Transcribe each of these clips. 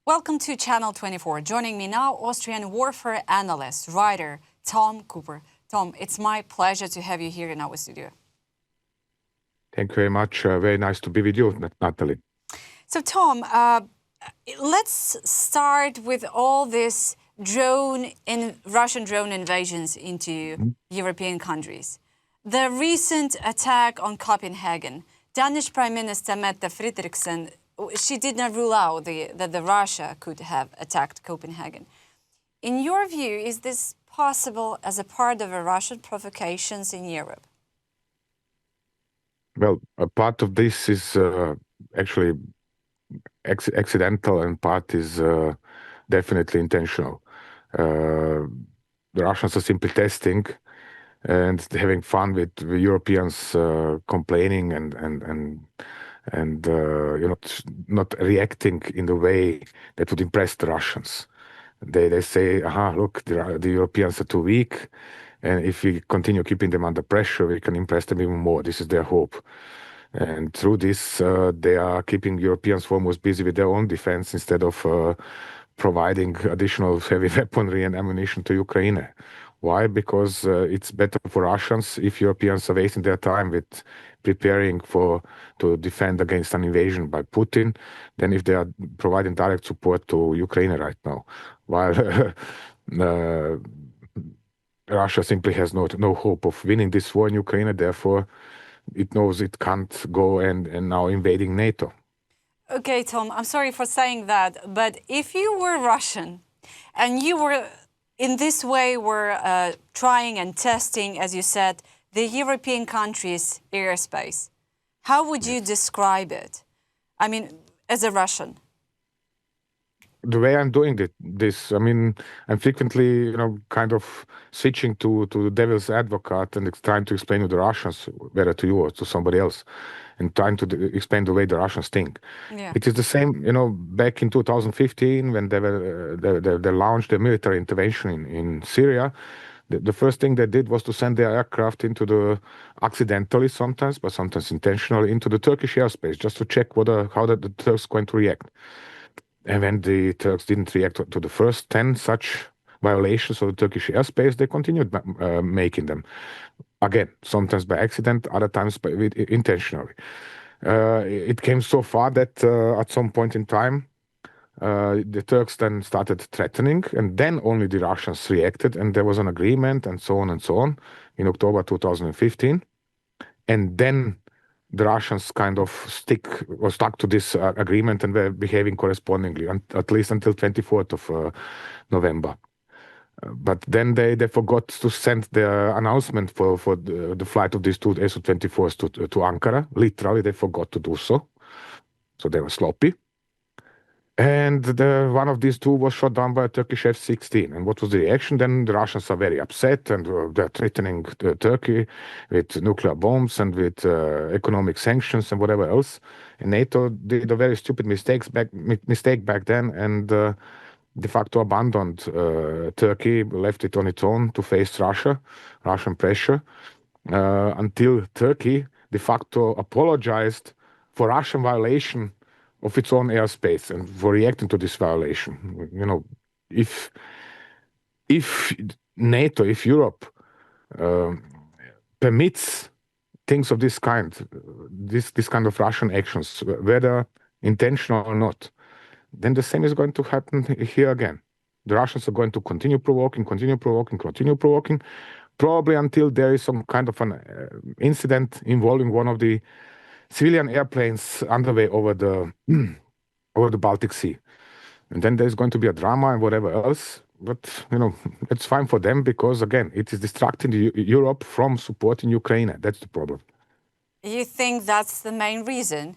Welcome to Channel 24. Joining me now, Austrian warfare analyst, writer Tom Cooper. Tom, it's my pleasure to have you here in our studio. Thank you very much. Very nice to be with you, Natalie. So, Tom, let's start with all this Russian drone invasions into European countries. The recent attack on Copenhagen, Danish Prime Minister Mette Frederiksen, she did not rule out that Russia could have attacked Copenhagen. In your view, is this possible as a part of a Russian provocations in Europe? Well, a part of this is actually accidental, and part is definitely intentional. The Russians are simply testing and having fun with the Europeans complaining and not reacting in the way that would impress the Russians. They say, look, the Europeans are too weak, and if we continue keeping them under pressure, we can impress them even more. This is their hope. And through this, they are keeping Europeans foremost busy with their own defense instead of providing additional heavy weaponry and ammunition to Ukraine. Why? Because it's better for Russians if Europeans are wasting their time with preparing to defend against an invasion by Putin than if they are providing direct support to Ukraine right now. While Russia simply has no hope of winning this war in Ukraine, therefore it knows it can't go and now invading NATO. Okay, Tom, I'm sorry for saying that, but if you were Russian and you were in this way were trying and testing, as you said, the European countries' airspace, how would you describe it? I mean, as a Russian. The way I'm doing this, I mean, I'm frequently, kind of switching to the devil's advocate and trying to explain to the Russians, whether to you or to somebody else, and trying to explain the way the Russians think. Yeah. It is the same, back in 2015 when they launched a military intervention in Syria. The first thing they did was to send their aircraft accidentally sometimes, but sometimes intentionally, into the Turkish airspace, just to check how the Turks are going to react. And when the Turks didn't react to the first 10 such violations of the Turkish airspace, they continued making them. Again, sometimes by accident, other times intentionally. It came so far that at some point in time, the Turks then started threatening, and then only the Russians reacted, and there was an agreement, and so on, in October 2015. And then the Russians kind of stuck to this agreement and were behaving correspondingly, at least until 24th of November. But then they forgot to send the announcement for the flight of these two Su-24s to Ankara. Literally, they forgot to do so. So they were sloppy. And one of these two was shot down by a Turkish F-16. And what was the reaction? Then the Russians are very upset, and they're threatening Turkey with nuclear bombs and with economic sanctions and whatever else. And NATO did a very stupid mistake back then, and de facto abandoned Turkey, left it on its own to face Russian pressure, until Turkey de facto apologized for Russian violation of its own airspace and for reacting to this violation. If NATO, if Europe permits things of this kind, this kind of Russian actions, whether intentional or not, then the same is going to happen here again. The Russians are going to continue provoking, probably until there is some kind of an incident involving one of the civilian airplanes underway over the Baltic Sea. And then there's going to be a drama and whatever else. But, it's fine for them because, again, it is distracting Europe from supporting Ukraine. That's the problem. You think that's the main reason?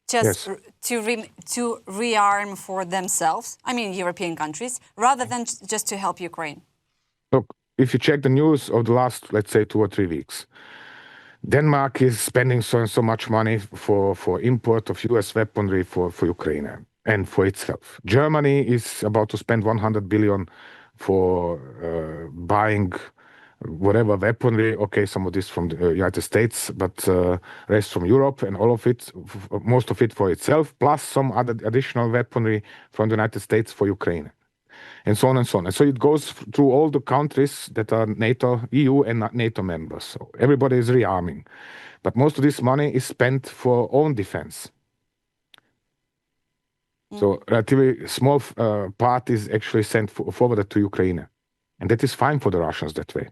Just Yes. to rearm for themselves, I mean European countries, rather than just to help Ukraine? Look, if you check the news of the last, let's say, 2 or 3 weeks, Denmark is spending so much money for import of US weaponry for Ukraine and for itself. Germany is about to spend 100 billion for buying whatever weaponry, okay, some of this from the United States, but rest from Europe, and all of it, most of it for itself, plus some other additional weaponry from the United States for Ukraine, and so on and so on. And so it goes through all the countries that are NATO, EU, and NATO members. So everybody is rearming. But most of this money is spent for own defense. So relatively small part is actually sent forwarded to Ukraine. And that is fine for the Russians that way.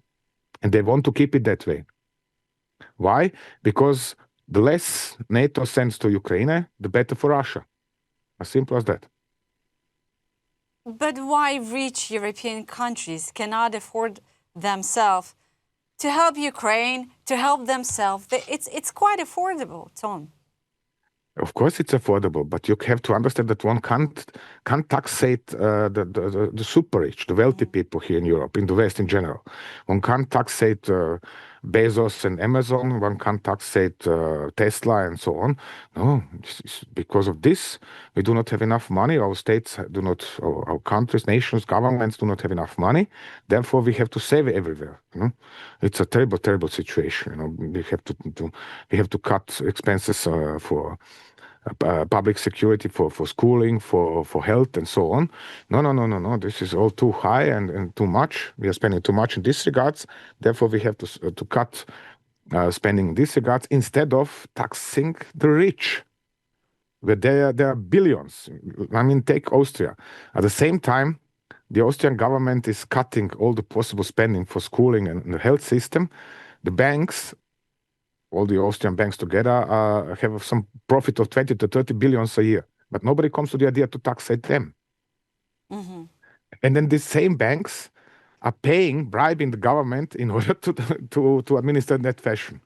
And they want to keep it that way. Why? Because the less NATO sends to Ukraine, the better for Russia. As simple as that. But why rich European countries cannot afford themselves to help Ukraine, to help themselves? It's quite affordable, Tom. Of course it's affordable, but you have to understand that one can't taxate the super rich, the wealthy people here in Europe, in the West in general. One can't taxate Bezos and Amazon, one can't taxate Tesla and so on. No, because of this, we do not have enough money. Our states do not, our countries, nations, governments do not have enough money. Therefore, we have to save everywhere. It's a terrible, terrible situation. We have to cut expenses for public security, for schooling, for health, and so on. No. This is all too high and too much. We are spending too much in these regards. Therefore, we have to cut spending in these regards instead of taxing the rich, where there are billions. I mean, take Austria. At the same time, the Austrian government is cutting all the possible spending for schooling and the health system. The banks, all the Austrian banks together, have some profit of 20 to 30 billions a year. But nobody comes to the idea to taxate them. And then these same banks are bribing the government in order to administer in that fashion.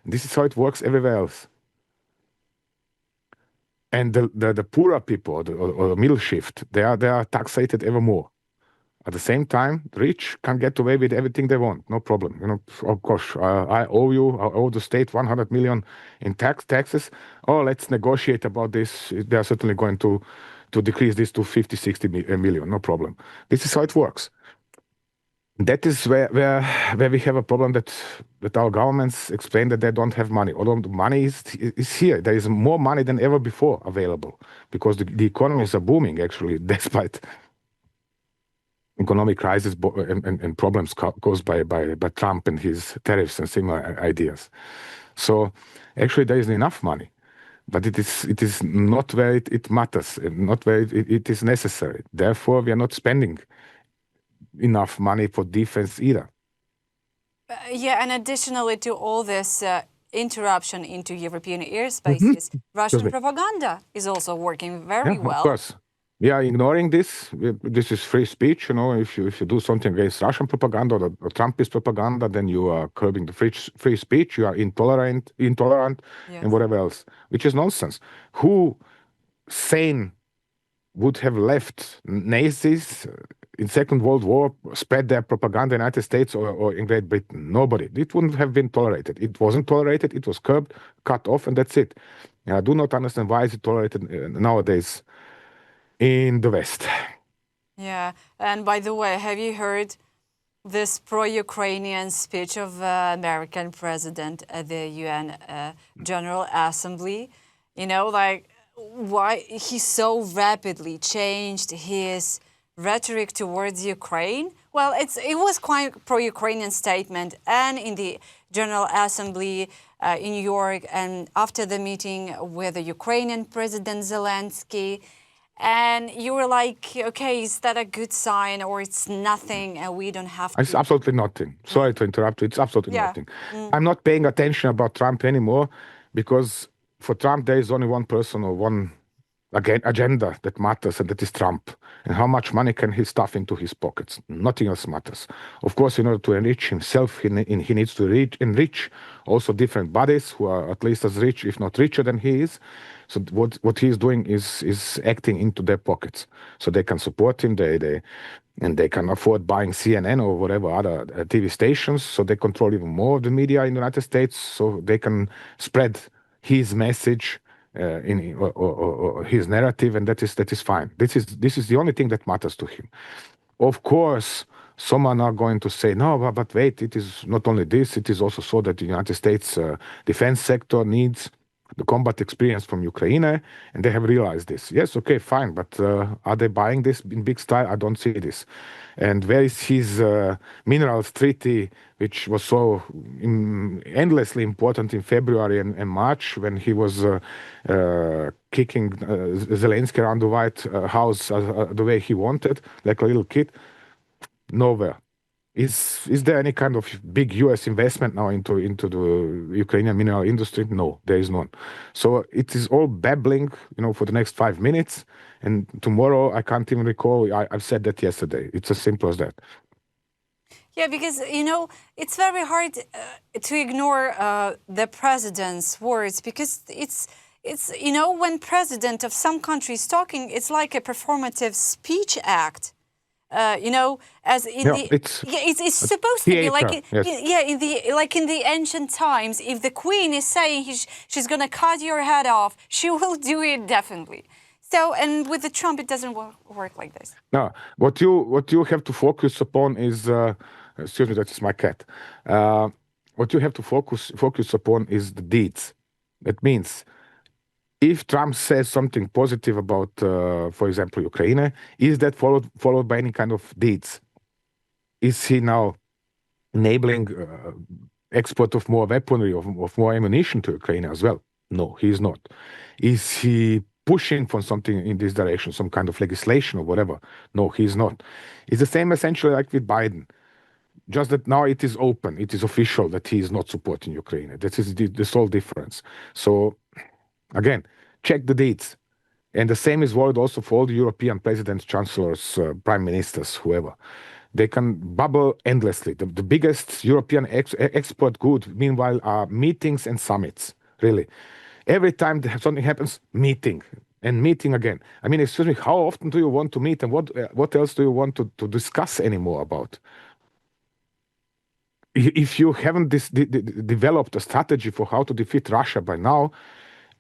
And this is how it works everywhere else. And the poorer people, or the middle shift, they are taxated ever more. At the same time, the rich can get away with everything they want, no problem. Of course, I owe the state 100 million in taxes. Oh, let's negotiate about this. They are certainly going to decrease this to 50, 60 million, no problem. This is how it works. That is where we have a problem, that our governments explain that they don't have money. Although the money is here. There is more money than ever before available, because the economies are booming, actually, despite economic crisis and problems caused by Trump and his tariffs and similar ideas. So actually there is enough money, but it is not where it matters, not where it is necessary. Therefore, we are not spending enough money for defense either. Yeah, and additionally to all this interruption into European airspaces, Russian propaganda is also working very well. Of course. We are ignoring this. This is free speech. If you do something against Russian propaganda or Trumpist propaganda, then you are curbing the free speech. You are intolerant, and whatever else, which is nonsense. Who sane would have left Nazis in Second World War spread their propaganda in the United States or in Great Britain? Nobody. It wouldn't have been tolerated. It wasn't tolerated. It was curbed, cut off, and that's it. I do not understand why is it tolerated nowadays in the West. Yeah, and by the way, have you heard this pro-Ukrainian speech of American president at the UN General Assembly? Why he so rapidly changed his rhetoric towards Ukraine? Well, it was quite pro-Ukrainian statement, and in the General Assembly in New York, and after the meeting with the Ukrainian President Zelensky. And you were like, okay, is that a good sign, or it's nothing and we don't have to? It's absolutely nothing. Sorry to interrupt you. It's absolutely nothing. I'm not paying attention about Trump anymore, because for Trump, there is only one person or one agenda that matters, and that is Trump. And how much money can he stuff into his pockets? Nothing else matters. Of course, in order to enrich himself, he needs to enrich also different bodies who are at least as rich, if not richer than he is. So what he is doing is acting into their pockets, so they can support him. And they can afford buying CNN or whatever other TV stations. So they control even more of the media in the United States. So they can spread his message or his narrative, and that is fine. This is the only thing that matters to him. Of course, Some are now going to say, no, but wait, it is not only this, it is also so that the United States defense sector needs the combat experience from Ukraine, and they have realized this. Yes, okay, fine, but are they buying this in big style? I don't see this. And where is his minerals treaty, which was so endlessly important in February and March, when he was kicking Zelensky around the White House the way he wanted, like a little kid? Nowhere. Is there any kind of big U.S. investment now into the Ukrainian mineral industry? No, there is none. So it is all babbling, for the next 5 minutes. And tomorrow, I can't even recall. I've said that yesterday. It's as simple as that. Yeah, because, it's very hard to ignore the president's words, because it's when president of some country is talking, it's like a performative speech act. As in it's supposed to be like in the ancient times. If the queen is saying she's gonna cut your head off, she will do it definitely. So, and with the Trump, it doesn't work like this. No, what you have to focus upon is excuse me, that is my cat. What you have to focus upon is the deeds. That means, if Trump says something positive about, for example, Ukraine, is that followed by any kind of deeds? Is he now enabling export of more weaponry, of more ammunition to Ukraine as well? No, he is not. Is he pushing for something in this direction, some kind of legislation or whatever? No, he is not. It's the same essentially like with Biden. Just that now it is open, it is official that he is not supporting Ukraine. That is the sole difference. So, again, check the deeds. And the same is valid also for all the European presidents, chancellors, prime ministers, whoever. They can bubble endlessly. The biggest European export good, meanwhile, are meetings and summits, really. Every time something happens, meeting and meeting again. I mean, excuse me, how often do you want to meet, and what else do you want to discuss anymore about? If you haven't developed a strategy for how to defeat Russia by now,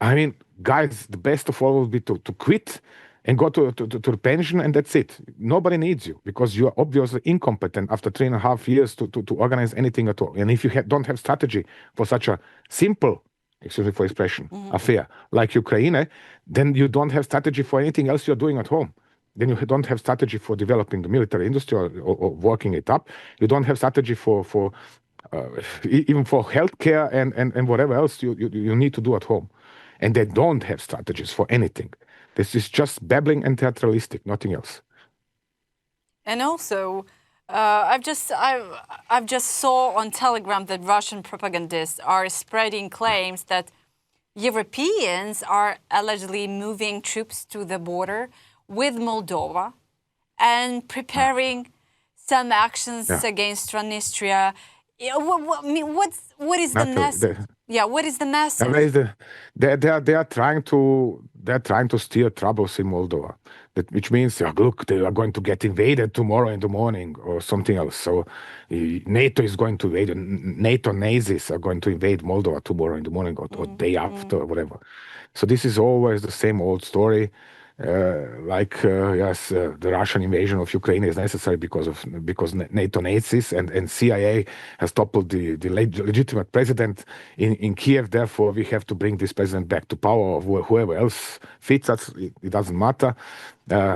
I mean, guys, the best of all would be to quit and go to the pension, and that's it. Nobody needs you, because you are obviously incompetent after 3.5 years to organize anything at all. And if you don't have strategy for such a simple, excuse me for expression, affair like Ukraine, then you don't have strategy for anything else you're doing at home. Then you don't have strategy for developing the military industry or working it up. You don't have strategy for even for healthcare and whatever else you need to do at home. And they don't have strategies for anything. This is just babbling and theatralistic, nothing else. And also, I've just saw on Telegram that Russian propagandists are spreading claims that Europeans are allegedly moving troops to the border with Moldova and preparing some actions against Transnistria. What is the message? What is the message? They are trying to steer troubles in Moldova, which means, look, they are going to get invaded tomorrow in the morning or something else. So NATO is going to invade. NATO Nazis are going to invade Moldova tomorrow in the morning or day after or whatever. So this is always the same old story. The Russian invasion of Ukraine is necessary because NATO Nazis and CIA has toppled the legitimate president in Kiev. Therefore, we have to bring this president back to power, or whoever else fits us. It doesn't matter.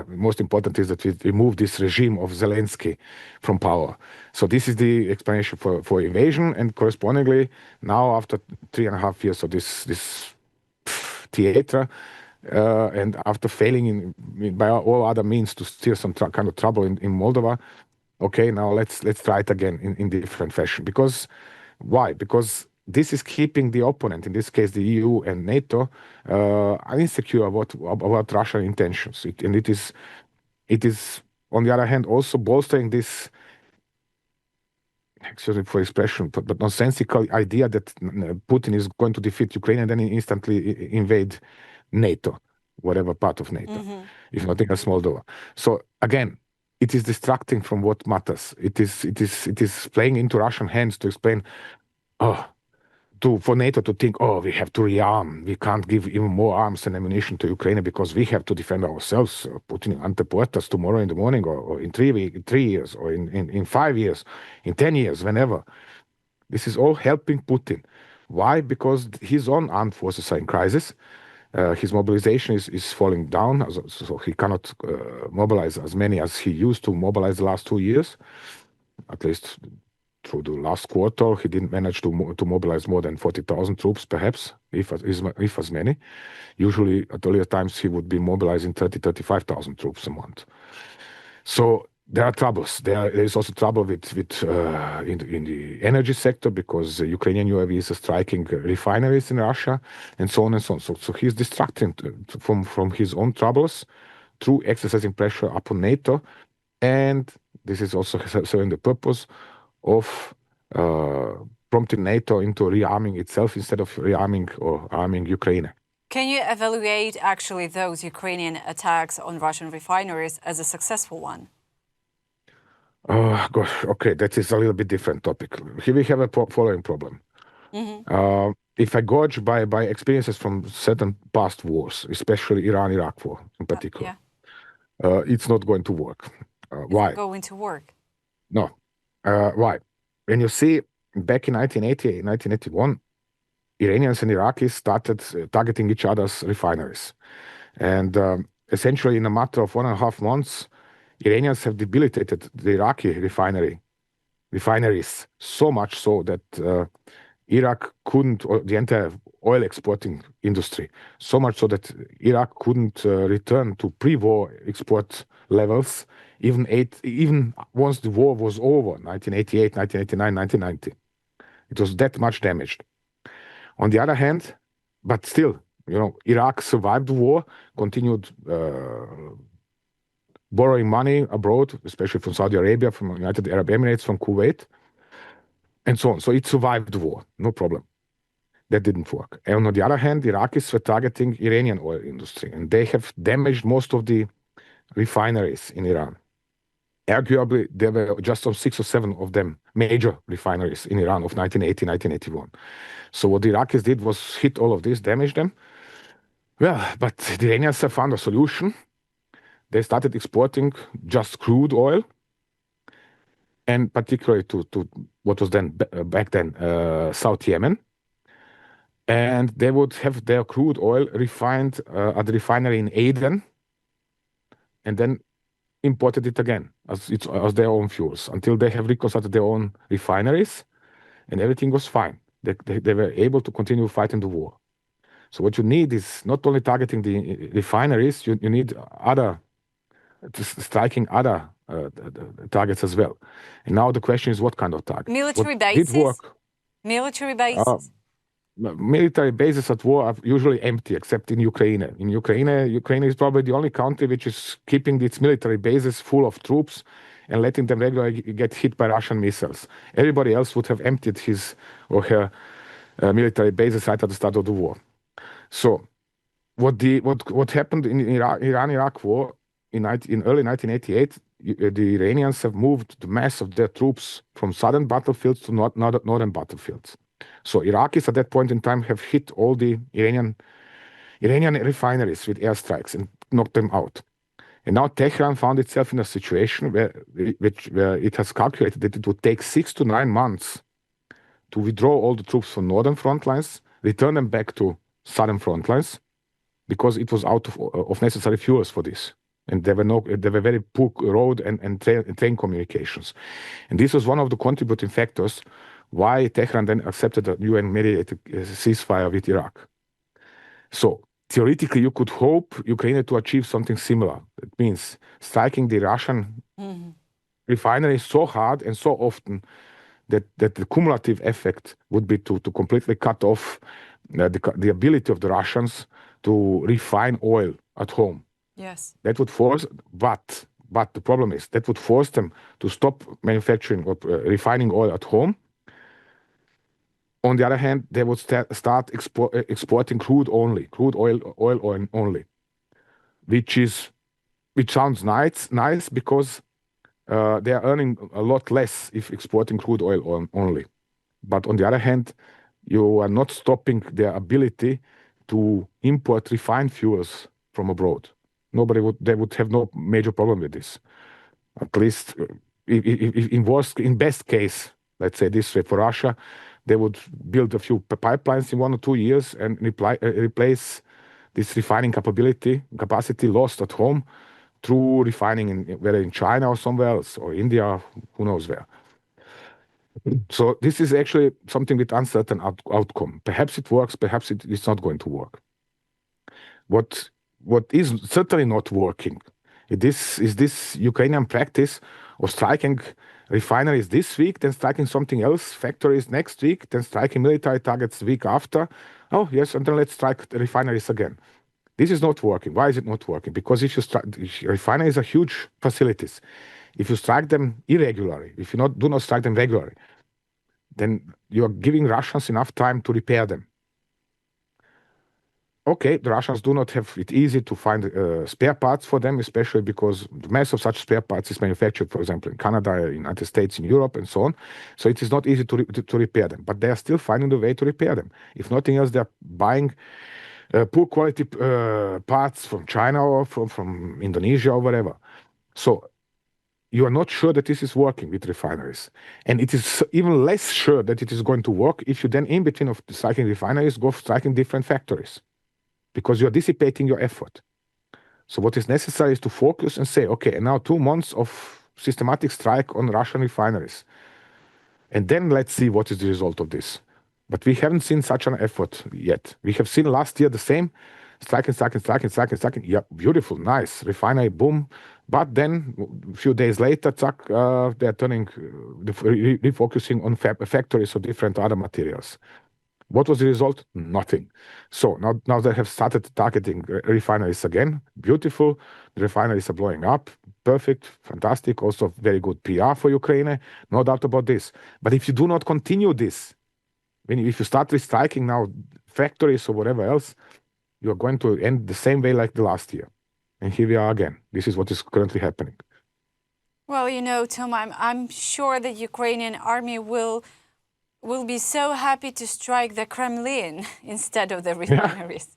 Most important is that we remove this regime of Zelensky from power. So this is the explanation for invasion, and correspondingly, now after 3.5 years of this theater. And after failing by all other means to steer some kind of trouble in Moldova, okay, now let's try it again in different fashion. Because why? Because this is keeping the opponent, in this case the EU and NATO, insecure about Russian intentions. It is on the other hand also bolstering this, excuse me for expression, but nonsensical idea that Putin is going to defeat Ukraine and then instantly invade NATO, whatever part of NATO, if nothing else, Moldova. So again, it is distracting from what matters. It is playing into Russian hands to explain, for NATO to think, oh, we have to rearm. We can't give even more arms and ammunition to Ukraine because we have to defend ourselves. Putin ante puertas tomorrow in the morning, or in 3 years, or in 5 years, in 10 years, whenever. This is all helping Putin. Why? Because his own armed forces are in crisis. His mobilization is falling down, so he cannot mobilize as many as he used to mobilize the last 2 years. At least through the last quarter, he didn't manage to mobilize more than 40,000 troops, perhaps, if as many. Usually, at earlier times, he would be mobilizing 35,000 troops a month. So there are troubles. There is also trouble in the energy sector, because the Ukrainian UAVs are striking refineries in Russia, and so on and so on. So he's distracting from his own troubles through exercising pressure upon NATO, and this is also serving the purpose of prompting NATO into rearming itself instead of rearming or arming Ukraine. Can you evaluate actually those Ukrainian attacks on Russian refineries as a successful one? Oh, gosh, okay, that is a little bit different topic. Here we have a following problem. If I gauge by experiences from certain past wars, especially Iran-Iraq war in particular, it's not going to work. Why? It's not going to work. No. Why? When you see back in 1980, 1981, Iranians and Iraqis started targeting each other's refineries. And essentially, in a matter of 1.5 months, Iranians have debilitated the Iraqi refineries so much so that Iraq couldn't, or the entire oil exporting industry, so much so that Iraq couldn't return to pre-war export levels, even once the war was over, 1988, 1989, 1990. It was that much damaged. On the other hand, but still, Iraq survived the war, continued borrowing money abroad, especially from Saudi Arabia, from United Arab Emirates, from Kuwait, and so on. So it survived the war, no problem. That didn't work. And on the other hand, the Iraqis were targeting Iranian oil industry, and they have damaged most of the refineries in Iran. Arguably, there were just some 6 or 7 of them major refineries in Iran of 1980, 1981. So what the Iraqis did was hit all of this, damage them. Well, but the Iranians have found a solution. They started exporting just crude oil, and particularly to what was then back then South Yemen. And they would have their crude oil refined at the refinery in Aden, and then imported it again as their own fuels until they have reconstructed their own refineries, and everything was fine. They were able to continue fighting the war. So what you need is not only targeting the refineries, you need striking other targets as well. And now the question is, what kind of target? Military bases? Did work? Military bases? Military bases at war are usually empty, except in Ukraine. In Ukraine is probably the only country which is keeping its military bases full of troops and letting them regularly get hit by Russian missiles. Everybody else would have emptied his or her military bases right at the start of the war. So what happened in Iran-Iraq war in early 1988, the Iranians have moved the mass of their troops from southern battlefields to northern battlefields. So Iraqis at that point in time have hit all the Iranian refineries with airstrikes and knocked them out. And now Tehran found itself in a situation where it has calculated that it would take 6 to 9 months to withdraw all the troops from northern front lines, return them back to southern front lines, because it was out of necessary fuels for this. And there were very poor road and train communications. And this was one of the contributing factors why Tehran then accepted a UN-mediated ceasefire with Iraq. So theoretically, you could hope Ukraine to achieve something similar. It means striking the Russian refineries so hard and so often that the cumulative effect would be to completely cut off the ability of the Russians to refine oil at home. Yes. That would force, but the problem is that would force them to stop manufacturing or refining oil at home. On the other hand, they would start exporting crude oil only, which sounds nice because they are earning a lot less if exporting crude oil only. But on the other hand, you are not stopping their ability to import refined fuels from abroad. They would have no major problem with this. At least in best case, let's say this way, for Russia, they would build a few pipelines in 1 or 2 years and replace this refining capacity lost at home through refining whether in China or somewhere else, or India, who knows where. So this is actually something with uncertain outcome. Perhaps it works, perhaps it's not going to work. What is certainly not working is this Ukrainian practice of striking refineries this week, then striking something else, factories next week, then striking military targets the week after. Oh yes, and then let's strike the refineries again. This is not working. Why is it not working? Because refineries are huge facilities. If you strike them irregularly, if you do not strike them regularly, then you are giving Russians enough time to repair them. Okay, the Russians do not have it easy to find spare parts for them, especially because the mass of such spare parts is manufactured, for example, in Canada, in United States, in Europe, and so on. So it is not easy to repair them, but they are still finding the way to repair them. If nothing else, they are buying poor quality parts from China or from Indonesia or whatever. So you are not sure that this is working with refineries. And it is even less sure that it is going to work if you then, in between of striking refineries, go striking different factories, because you are dissipating your effort. So what is necessary is to focus and say, okay, and now 2 months of systematic strike on Russian refineries. And then let's see what is the result of this. But we haven't seen such an effort yet. We have seen last year the same, striking. Yeah, beautiful, nice, refinery, boom. But then a few days later, they're turning, refocusing on factories or different other materials. What was the result? Nothing. So now they have started targeting refineries again. Beautiful. The refineries are blowing up. Perfect. Fantastic. Also very good PR for Ukraine. No doubt about this. But if you do not continue this, if you start restriking now factories or whatever else, you are going to end the same way like the last year. And here we are again. This is what is currently happening. Well, Tom, I'm sure the Ukrainian army will be so happy to strike the Kremlin instead of the refineries.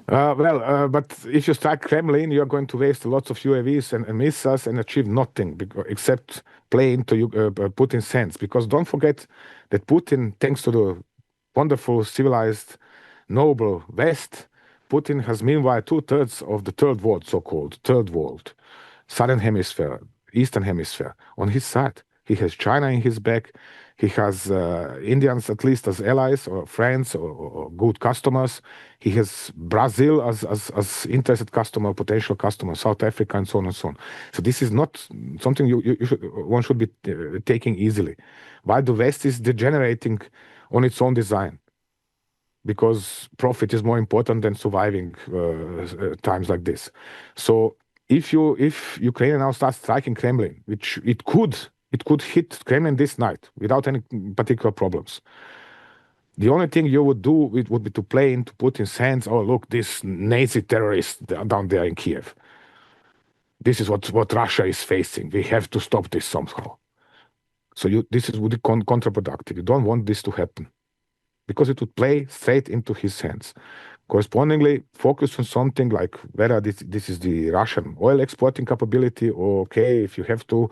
But if you strike Kremlin, you're going to waste lots of UAVs and missiles and achieve nothing except play into Putin's hands. Because don't forget that Putin, thanks to the wonderful, civilized, noble West, Putin has meanwhile 2/3 of the third world, so-called third world, southern hemisphere, eastern hemisphere, on his side. He has China in his back. He has Indians at least as allies or friends or good customers. He has Brazil as interested customer, potential customer, South Africa, and so on and so on. So this is not something one should be taking easily. While the West is degenerating on its own design, because profit is more important than surviving times like this. So if Ukraine now starts striking Kremlin, which it could hit Kremlin this night without any particular problems. The only thing you would do would be to play into Putin's hands. Oh, look, this Nazi terrorist down there in Kiev. This is what Russia is facing. We have to stop this somehow. So this would be counterproductive. You don't want this to happen, because it would play straight into his hands. Correspondingly, focus on something like whether this is the Russian oil exporting capability, or okay, if you have to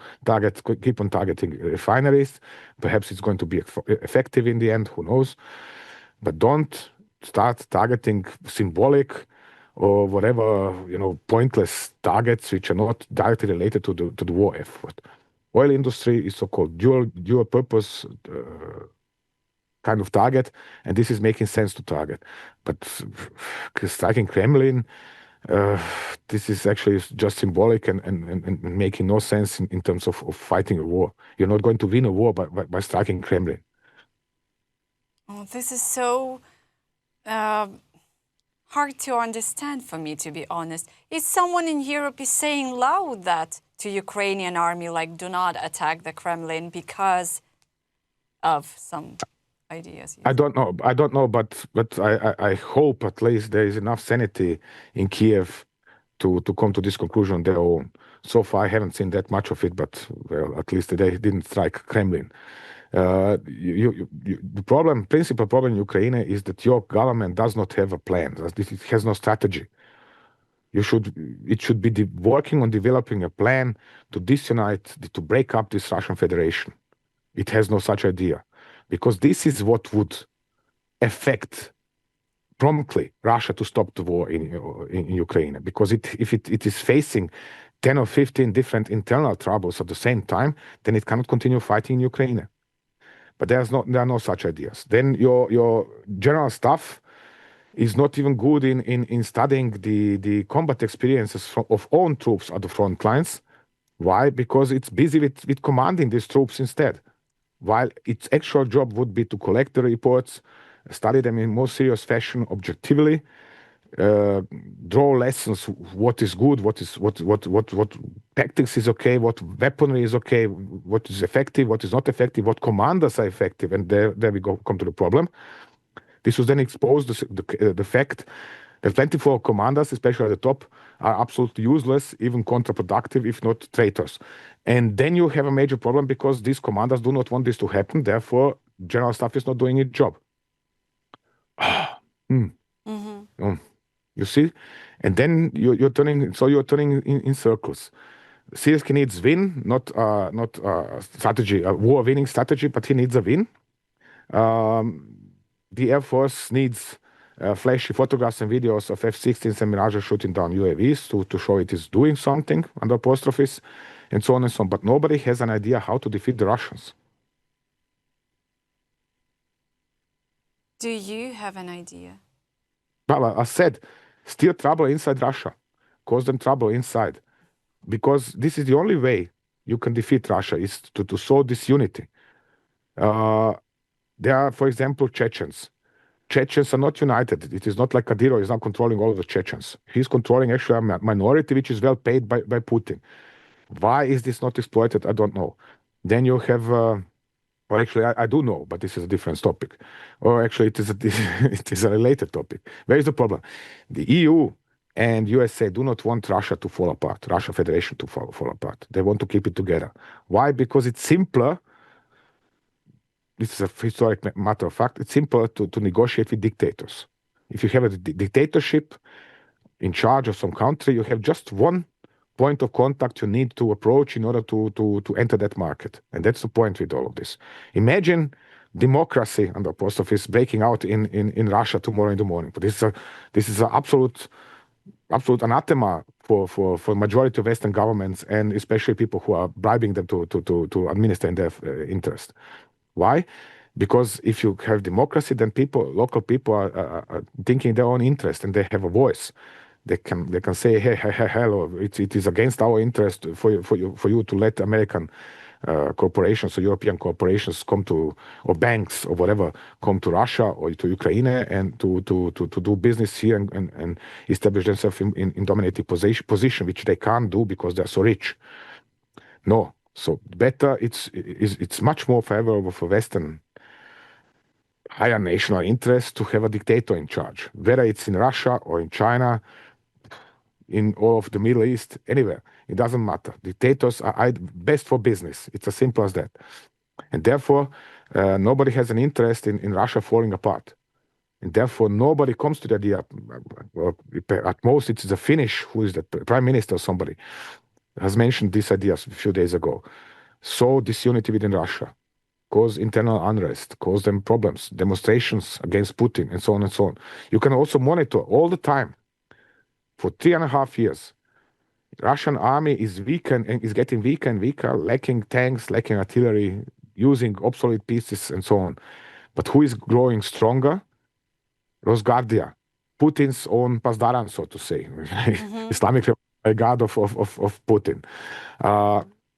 keep on targeting refineries, perhaps it's going to be effective in the end, who knows. But don't start targeting symbolic or whatever, pointless targets which are not directly related to the war effort. Oil industry is so-called dual purpose kind of target, and this is making sense to target. But striking Kremlin, this is actually just symbolic and making no sense in terms of fighting a war. You're not going to win a war by striking Kremlin. Oh, this is so hard to understand for me, to be honest. Is someone in Europe is saying loud that to Ukrainian army, like, do not attack the Kremlin because of some ideas? Yes. I don't know, but I hope at least there is enough sanity in Kiev to come to this conclusion on their own. So far, I haven't seen that much of it, but well, at least they didn't strike Kremlin. The principal problem in Ukraine is that your government does not have a plan. It has no strategy. It should be working on developing a plan to disunite, to break up this Russian Federation. It has no such idea, because this is what would affect promptly Russia to stop the war in Ukraine. Because if it is facing 10 or 15 different internal troubles at the same time, then it cannot continue fighting in Ukraine. But there are no such ideas. Then your general staff is not even good in studying the combat experiences of own troops at the front lines. Why? Because it's busy with commanding these troops instead. While its actual job would be to collect the reports, study them in more serious fashion, objectively, draw lessons, what is good, what tactics is okay, what weaponry is okay, what is effective, what is not effective, what commanders are effective, and there we come to the problem. This was then exposed the fact that 24 commanders, especially at the top, are absolutely useless, even counterproductive, if not traitors. And then you have a major problem, because these commanders do not want this to happen. Therefore, general staff is not doing its job. You see? And then you're turning in circles. Zelensky needs win, not strategy, a war-winning strategy, but he needs a win. The Air Force needs flashy photographs and videos of F-16s and Mirages shooting down UAVs to show it is doing something, under apostrophes, and so on and so on. But nobody has an idea how to defeat the Russians. Do you have an idea? Well, I said, steer trouble inside Russia, cause them trouble inside, because this is the only way you can defeat Russia, is to sow disunity. There are, for example, Chechens. Chechens are not united. It is not like Kadyrov is now controlling all of the Chechens. He's controlling actually a minority which is well paid by Putin. Why is this not exploited? I don't know. Then you have, or actually I do know, but this is a different topic. Or actually it is a related topic. Where is the problem? The EU and USA do not want Russia to fall apart, Russia Federation to fall apart. They want to keep it together. Why? Because it's simpler. This is a historic matter of fact. It's simpler to negotiate with dictators. If you have a dictatorship in charge of some country, you have just one point of contact you need to approach in order to enter that market. And that's the point with all of this. Imagine democracy, under apostrophes, breaking out in Russia tomorrow in the morning. But this is an absolute anathema for majority of Western governments, and especially people who are bribing them to administer in their interest. Why? Because if you have democracy, then local people are thinking their own interest, and they have a voice. They can say, hey, hello, it is against our interest for you to let American corporations or European corporations come to, or banks or whatever, come to Russia or to Ukraine and to do business here and establish themselves in dominating position, which they can't do because they're so rich. No. So better, it's much more favorable for Western higher national interest to have a dictator in charge, whether it's in Russia or in China, in all of the Middle East, anywhere. It doesn't matter. Dictators are best for business. It's as simple as that. And therefore, nobody has an interest in Russia falling apart. And therefore, nobody comes to the idea, at most it's the Finnish, who is the prime minister or somebody, has mentioned these ideas a few days ago. Sow disunity within Russia, cause internal unrest, cause them problems, demonstrations against Putin, and so on and so on. You can also monitor all the time. For 3.5 years, Russian army is weakened and is getting weaker and weaker, lacking tanks, lacking artillery, using obsolete pieces, and so on. But who is growing stronger? Rosguardia, Putin's own Pasdaran, so to say, Islamic God of Putin.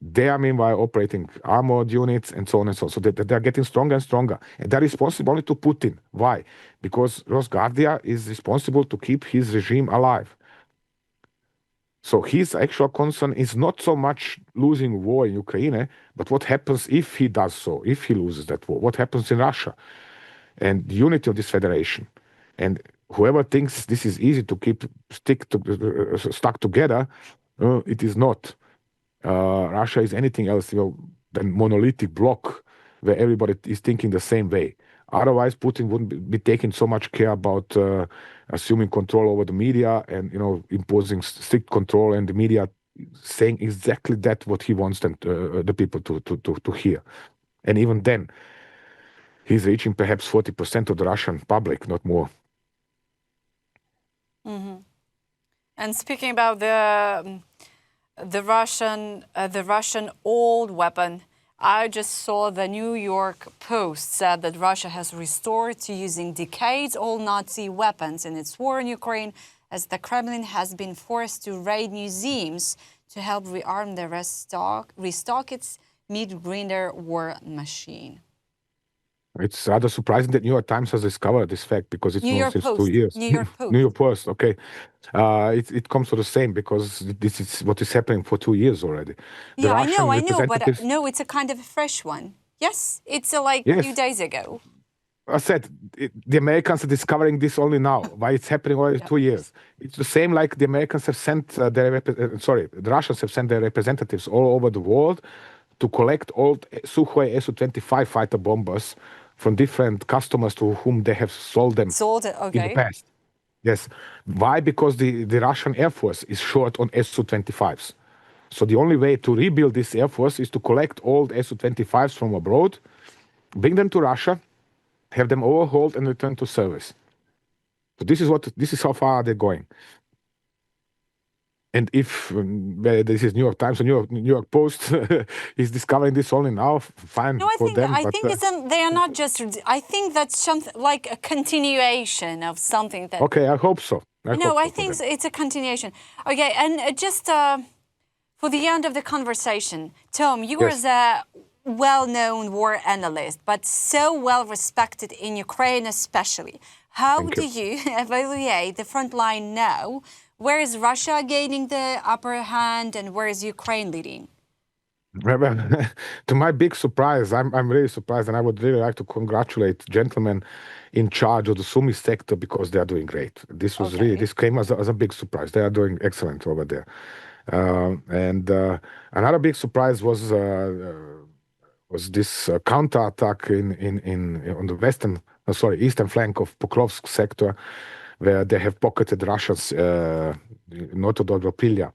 They are meanwhile operating armored units and so on and so on. So they are getting stronger and stronger. And they're responsible only to Putin. Why? Because Rosguardia is responsible to keep his regime alive. So his actual concern is not so much losing war in Ukraine, but what happens if he does so, if he loses that war, what happens in Russia, and the unity of this federation. And whoever thinks this is easy to keep stuck together, it is not. Russia is anything else than monolithic block where everybody is thinking the same way. Otherwise, Putin wouldn't be taking so much care about assuming control over the media and imposing strict control, and the media saying exactly that what he wants them the people to hear. And even then, he's reaching perhaps 40% of the Russian public, not more. Mm-hmm. And speaking about the Russian old weapon, I just saw the New York Post said that Russia has restored to using decades-old Nazi weapons in its war in Ukraine, as the Kremlin has been forced to raid museums to help rearm the restock its mid-grinder war machine. It's rather surprising that New York Times has discovered this fact, because it's known since 2 years. New York Post. New York Post, okay. It comes to the same, because this is what is happening for 2 years already. Yeah, I know, but no, it's a kind of a fresh one. Yes, it's like a few days ago. I said, the Americans are discovering this only now. Why it's happening already 2 years? It's the same like the Americans have sent the Russians have sent their representatives all over the world to collect old Sukhoi Su-25 fighter bombers from different customers to whom they have sold them in the past. Yes. Why? Because the Russian Air Force is short on Su-25s. So the only way to rebuild this Air Force is to collect old Su-25s from abroad, bring them to Russia, have them overhauled, and return to service. So this is how far they're going. And if this is New York Times or New York Post is discovering this only now, fine for them. I think they are not just. I think that's something like a continuation of something that. Okay, I hope so. I think it's a continuation. Okay, and just for the end of the conversation, Tom, you are a well-known war analyst, but so well respected in Ukraine especially. How do you evaluate the Frontline now? Where is Russia gaining the upper hand, and where is Ukraine leading? To my big surprise, I'm really surprised, and I would really like to congratulate gentlemen in charge of the Sumy sector, because they are doing great. This was this came as a big surprise. They are doing excellent over there. And another big surprise was this counterattack on the eastern flank of Pokrovsk sector, where they have pocketed Russians north of Dobropilya.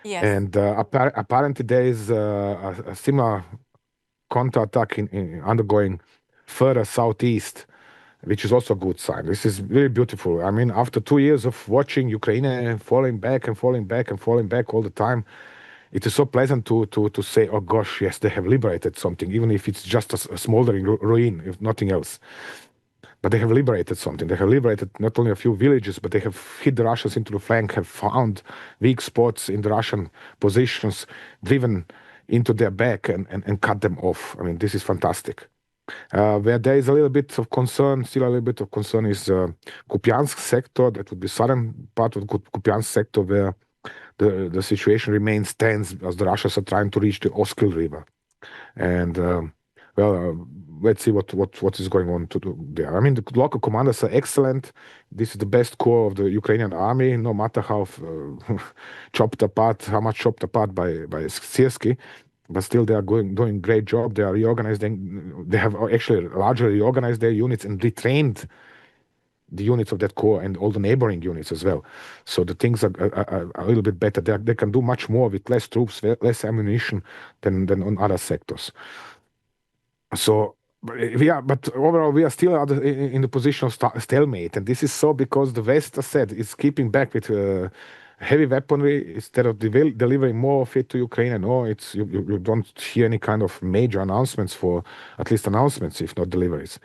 Yes. And apparently there is a similar counterattack undergoing further southeast, which is also a good sign. This is really beautiful. I mean, after 2 years of watching Ukraine falling back and falling back and falling back all the time, it is so pleasant to say, oh gosh, yes, they have liberated something, even if it's just a smoldering ruin, if nothing else. But they have liberated something. They have liberated not only a few villages, but they have hit the Russians into the flank, have found weak spots in the Russian positions, driven into their back and cut them off. I mean, this is fantastic. Where there is a little bit of concern, still a little bit of concern, is Kupiansk sector. That would be southern part of the Kupiansk sector, where the situation remains tense as the Russians are trying to reach the Oskil River. And let's see what is going on to do there. I mean, the local commanders are excellent. This is the best corps of the Ukrainian army, no matter how much chopped apart by Syrskyi. But still, they are doing great job. They are reorganizing. They have actually largely reorganized their units and retrained the units of that corps and all the neighboring units as well. So the things are a little bit better. They can do much more with less troops, less ammunition than on other sectors. So, but overall, we are still in the position of stalemate. And this is so because the West, as said, is keeping back with heavy weaponry instead of delivering more of it to Ukraine. No, you don't hear any kind of major announcements, at least announcements, if not deliveries.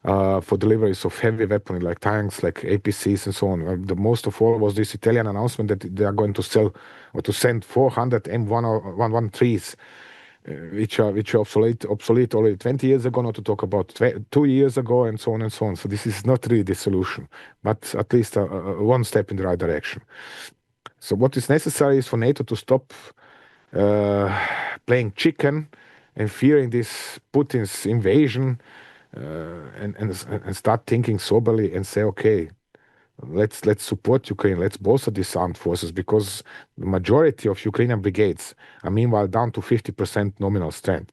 For deliveries of heavy weaponry like tanks, like APCs and so on. The most of all was this Italian announcement that they are going to sell or to send 400 M113s, which are obsolete already 20 years ago, not to talk about 2 years ago, and so on and so on. So this is not really the solution, but at least one step in the right direction. So what is necessary is for NATO to stop playing chicken and fearing this Putin's invasion, and start thinking soberly and say, okay, let's support Ukraine, let's bolster these armed forces, because the majority of Ukrainian brigades are meanwhile down to 50% nominal strength.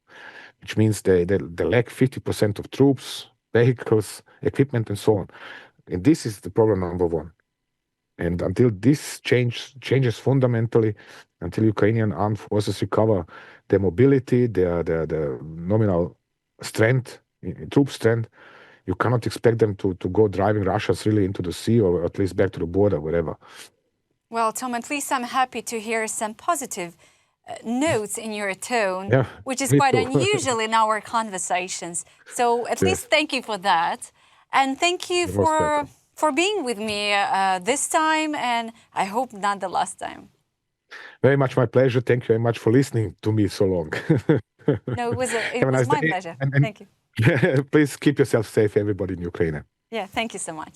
which means they lack 50% of troops, vehicles, equipment, and so on. And this is the problem number one. And until this changes fundamentally, until Ukrainian armed forces recover their mobility, their nominal strength, troop strength, you cannot expect them to go driving Russians really into the sea, or at least back to the border, wherever. Well, Tom, at least I'm happy to hear some positive notes in your tone, Yeah, which is me quite too. unusual in our conversations. So at least thank you for that. And thank you You're most welcome. for being with me this time, and I hope not the last time. Very much my pleasure. Thank you very much for listening to me so long. No, it was Have a nice my day. pleasure. And Thank you. please keep yourself safe, everybody in Ukraine. Yeah, thank you so much.